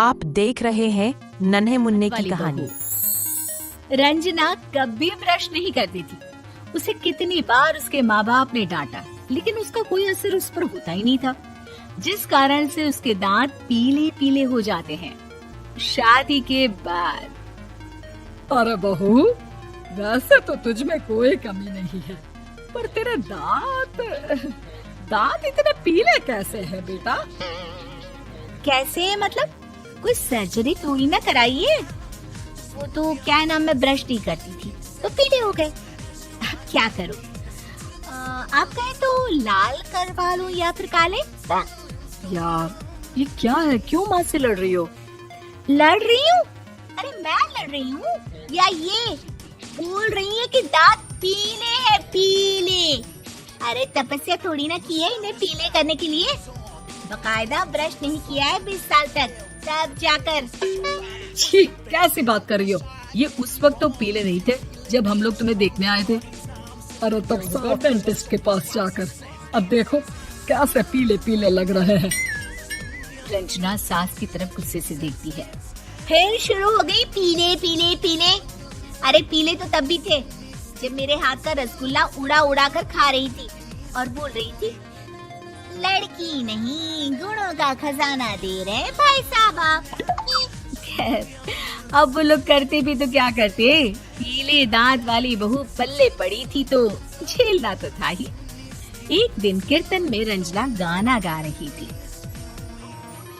आप देख रहे हैं नन्हे मुन्ने की कहानी। रंजना कभी ब्रश नहीं करती थी। उसे कितनी बार उसके माँ बाप ने डांटा, लेकिन उसका कोई असर उस पर होता ही नहीं था, जिस कारण से उसके दांत पीले पीले हो जाते हैं। शादी के बाद अरे बहू, वैसे तो तुझ में कोई कमी नहीं है, पर तेरे दांत इतने पीले कैसे हैं बेटा? कैसे मतलब? कोई सर्जरी थोड़ी ना कराइए। वो तो क्या नाम, मैं ब्रश नहीं करती थी तो पीले हो गए। अब क्या करूं? आप कहें तो लाल करवा लूं या फिर काले? यार ये क्या है, क्यों माँ से लड़ रही हो? लड़ रही हूँ? अरे मैं लड़ रही हूँ या ये बोल रही है कि दांत पीले हैं, पीले? अरे तपस्या थोड़ी ना की है इन्हें पीले करने के लिए। बकायदा ब्रश नहीं किया है 20 साल तक, तब जाकर। छी, कैसी बात कर रही हो? ये उस वक्त तो पीले नहीं थे जब हम लोग तुम्हें देखने आए थे। अरे तब सब डेंटिस्ट के पास जाकर, अब देखो कैसे पीले पीले लग रहे हैं। रंजना सास की तरफ गुस्से से देखती है। फिर शुरू हो गई पीले पीले पीले। अरे पीले तो तब भी थे जब मेरे हाथ का रसगुल्ला उड़ा उड़ा कर खा रही थी और बोल रही थी, लड़की नहीं गुणों का खजाना दे रहे भाई साहब आप। खैर, अब वो लोग करते भी तो क्या करते, पीले दांत वाली बहू पल्ले पड़ी थी तो झेलना तो था ही। एक दिन कीर्तन में रंजना गाना गा रही थी।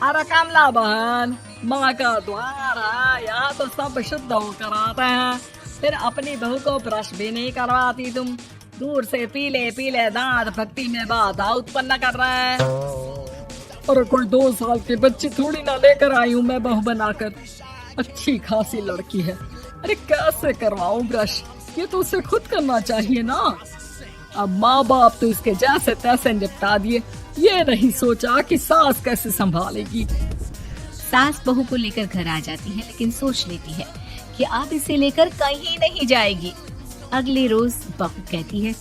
अरे कमला बहन, माँ का द्वार है, यहाँ तो सब शुद्ध होकर आते हैं, फिर अपनी बहू को ब्रश भी नहीं करवाती तुम। दूर से पीले पीले दांत भक्ति में बाधा उत्पन्न कर रहे हैं। अरे कोई 2 साल के बच्चे थोड़ी ना लेकर आई हूँ मैं बहू बनाकर। अच्छी खासी लड़की है, अरे कैसे करवाऊँ ब्रश? ये तो उसे खुद करना चाहिए ना। अब माँ बाप तो इसके जैसे तैसे निपटा दिए, ये नहीं सोचा कि सास कैसे संभालेगी। सास बहू को लेकर घर आ जाती है, लेकिन सोच लेती है कि अब इसे लेकर कहीं नहीं जाएगी। अगले रोज बहू कहती है,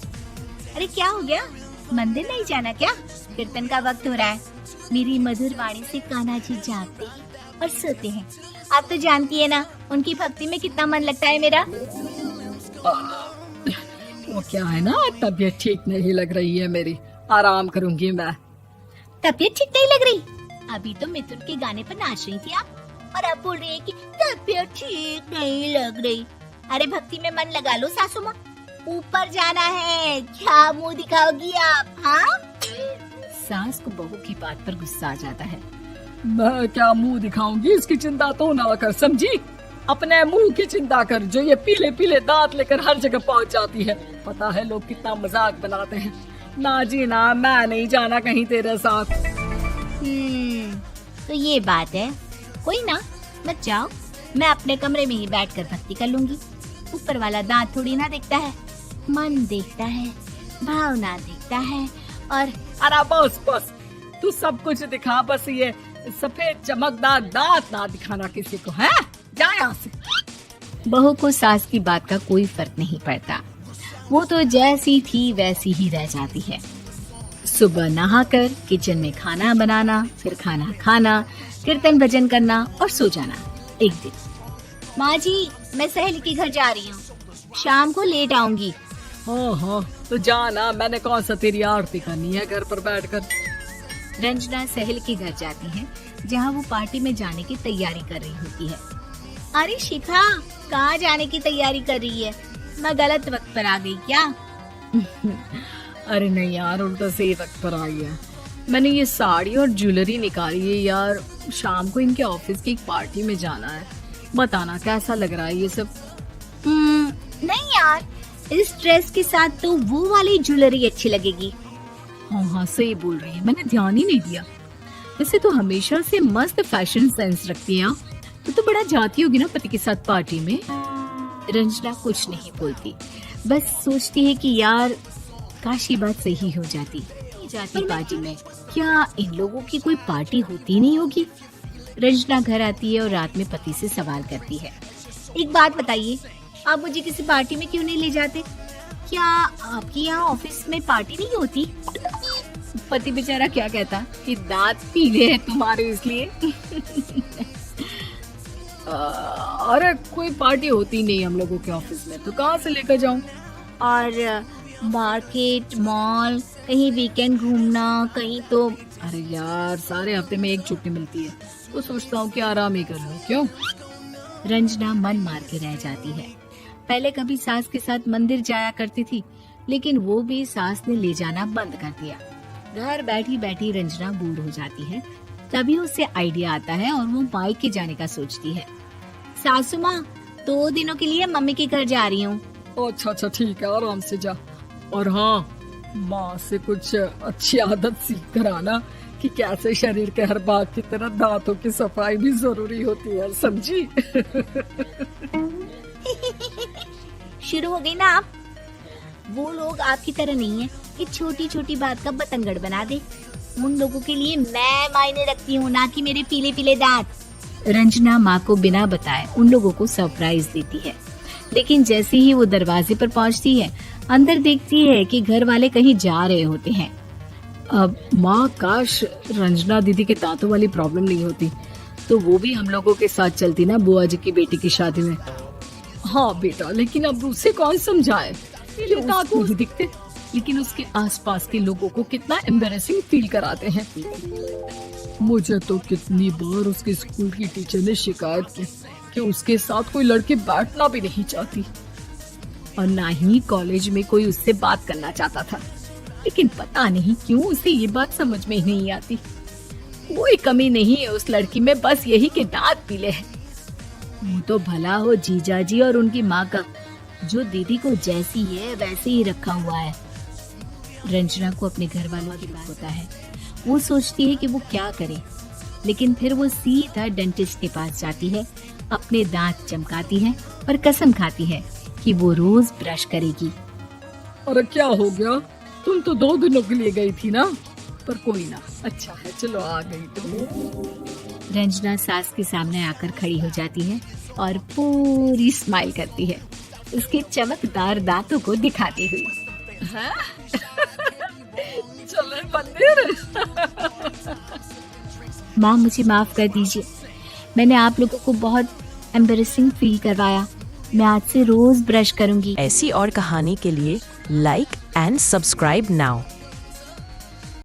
अरे क्या हो गया, मंदिर नहीं जाना क्या? कीर्तन का वक्त हो रहा है। मेरी मधुर वाणी से कान्हा जी जागते हैं और सोते हैं। आप तो जानती है ना उनकी भक्ति में कितना मन लगता है मेरा। वो क्या है ना, तबीयत ठीक नहीं लग रही है मेरी, आराम करूंगी मैं। तबीयत ठीक नहीं लग रही? अभी तो मिथुन के गाने पर नाच रही थी आप, और अब बोल रही है कि तबीयत ठीक नहीं लग रही। अरे भक्ति में मन लगा लो सासू माँ, ऊपर जाना है, क्या मुंह दिखाओगी आप? हाँ? सास को बहू की बात पर गुस्सा आ जाता है। मैं क्या मुंह दिखाऊंगी, इसकी चिंता तो ना कर, समझी? अपने मुंह की चिंता कर, जो ये पीले पीले दांत लेकर हर जगह पहुंच जाती है। पता है लोग कितना मजाक बनाते हैं। ना जी ना, मैं नहीं जाना कहीं तेरे साथ। तो ये बात है। कोई ना, मत जाओ, मैं अपने कमरे में ही बैठकर भक्ति कर लूंगी। ऊपर वाला दांत थोड़ी ना देखता है, मन देखता है, भावना देखता है। और अरे बस बस, तू सब कुछ दिखा, बस ये सफेद चमकदार दांत ना दिखाना किसी को, है? जा यहाँ से। बहू को सास की बात का कोई फर्क नहीं पड़ता, वो तो जैसी थी वैसी ही रह जाती है। सुबह नहाकर किचन में खाना बनाना, फिर खाना खाना, कीर्तन भजन करना और सो जाना। एक दिन, माँ जी मैं सहेली के घर जा रही हूँ, शाम को लेट आऊंगी। हाँ, तो जाना, मैंने कौन सा तेरी आरती करनी है घर पर बैठकर। रंजना सहेली के घर जाती है, जहाँ वो पार्टी में जाने की तैयारी कर रही होती है। अरे शिखा, कहाँ जाने की तैयारी कर रही है? मैं गलत वक्त पर आ गई क्या? अरे नहीं यार, उल्टा सही वक्त पर आई है। मैंने ये साड़ी और ज्वेलरी निकाली है यार, शाम को इनके ऑफिस की एक पार्टी में जाना है। बताना कैसा लग रहा है ये सब? नहीं यार, इस ड्रेस के साथ तो वो वाली ज्वेलरी अच्छी लगेगी। हाँ, सही बोल रही है, मैंने ध्यान ही नहीं दिया। वैसे तो हमेशा से मस्त फैशन सेंस रखती है। तो बड़ा जाती होगी ना पति के साथ पार्टी में। रंजना कुछ नहीं बोलती, बस सोचती है कि यार काश ये बात सही हो जाती पार्टी में। क्या इन लोगों की कोई पार्टी होती नहीं होगी? रंजना घर आती है और रात में पति से सवाल करती है, एक बात बताइए, आप मुझे किसी पार्टी में क्यों नहीं ले जाते? क्या आपके यहाँ ऑफिस में पार्टी नहीं होती? पति बेचारा क्या कहता कि दांत पीले हैं तुम्हारे इसलिए। अरे कोई पार्टी होती नहीं हम लोगों के ऑफिस में, तो कहाँ से लेकर जाऊँ? और मार्केट, मॉल, कहीं वीकेंड घूमना, कहीं तो। अरे यार, सारे हफ्ते में एक छुट्टी मिलती है, तो सोचता हूँ कि आराम ही कर लूँ। क्यों? रंजना मन मार के रह जाती है। पहले कभी सास के साथ मंदिर जाया करती थी, लेकिन वो भी सास ने ले जाना बंद कर दिया। घर बैठी बैठी रंजना बोर हो जाती है। तभी उसे आइडिया आता है और वो मायके जाने का सोचती है। सासू माँ, 2 दिनों के लिए मम्मी के घर जा रही हूँ। अच्छा ठीक है, आराम से जा। और हाँ, माँ से कुछ अच्छी आदत सीख कर आना कि कैसे शरीर के हर भाग की तरह दांतों की सफाई भी जरूरी होती है, समझी? शुरू हो गई ना आप। वो लोग आपकी तरह नहीं है कि छोटी छोटी बात का बतंगड़ बना दे। उन लोगों के लिए मैं मायने रखती हूँ, ना कि मेरे पीले पीले दांत। रंजना माँ को बिना बताए उन लोगों को सरप्राइज देती है, लेकिन जैसे ही वो दरवाजे पर पहुँचती है, अंदर देखती है कि घर वाले कहीं जा रहे होते हैं। अब माँ, काश रंजना दीदी के दांतों वाली प्रॉब्लम नहीं होती, तो वो भी हम लोगों के साथ चलती ना बुआ जी की बेटी की शादी में। हाँ बेटा, लेकिन अब उसे कौन समझाए? पीले दांत नहीं दिखते, लेकिन उसके आसपास के लोगों को कितना एम्बैरेसिंग फील कराते हैं। मुझे तो कितनी बार उसके स्कूल की टीचर ने शिकायत की कि उसके साथ कोई लड़की बैठना भी नहीं चाहती, और ना ही कॉलेज में कोई उससे बात करना चाहता था। लेकिन पता नहीं क्यों उसे ये बात समझ में ही नहीं आती। कोई कमी नहीं है उस लड़की में, बस यही कि दांत पीले हैं। वो तो भला हो जीजा जी और उनकी माँ का, जो दीदी को जैसी है वैसे ही रखा हुआ है। रंजना को अपने घर वालों की बात होता है। वो सोचती है कि वो क्या करे, लेकिन फिर वो सीधा डेंटिस्ट के पास जाती है, अपने दांत चमकाती है और कसम खाती है कि वो रोज ब्रश करेगी। अरे क्या हो गया? तुम तो 2 दिनों के लिए गई थी ना, पर कोई ना, अच्छा है, चलो आ गई तुम। रंजना सास के सामने आकर खड़ी हो जाती है और पूरी स्माइल करती है, उसके चमकदार दांतों को दिखाती हुई। चले मंदिर। माँ, मुझे माफ कर दीजिए, मैंने आप लोगों को बहुत एम्बैरेसिंग फील करवाया। मैं आज से रोज ब्रश करूंगी। ऐसी और कहानी के लिए लाइक एंड सब्सक्राइब नाउ।